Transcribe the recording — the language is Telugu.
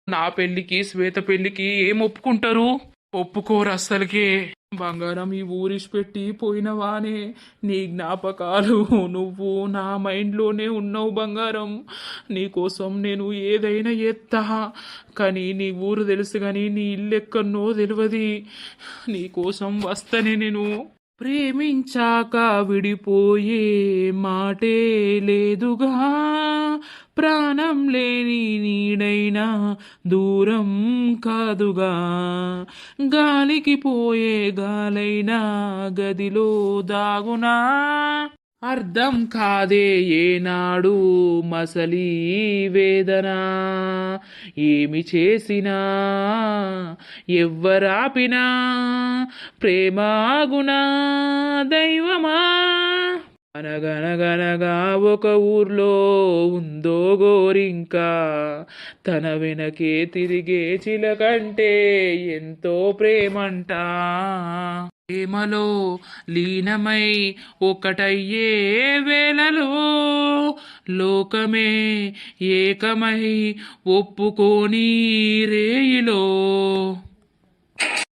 నా పెళ్లికి శ్వేత పెళ్లికి ఏం ఒప్పుకుంటారు? ఒప్పుకోరు అస్సలకే. బంగారం ఈ ఊరిసి పెట్టి పోయినవానే, నీ జ్ఞాపకాలు నువ్వు నా మైండ్లోనే ఉన్నావు బంగారం. నీకోసం నేను ఏదైనా ఎత్తా, కానీ నీ ఊరు తెలుసు కానీ నీ ఇల్లు ఎక్కడనో తెలియదు. నీకోసం వస్తనే నేను. ప్రేమించాక విడిపోయే మాటే లేదుగా, ప్రాణం లేని నీడైనా దూరం కాదుగా, గాలికి పోయే గాలైనా గదిలో దాగునా, అర్థం కాదే ఏనాడు మసలి వేదన, ఏమి చేసినా ఎవ్వరాపినా ప్రేమాగునా దైవమా. అనగనగనగా ఒక ఊర్లో ఉందో గోరింక, తన వెనకే తిరిగే చిలకంటే ఎంతో ప్రేమంట. ప్రేమలో లీనమై ఒకటయ్యే వేళలో లోకమే ఏకమై ఒప్పుకోని రేయిలో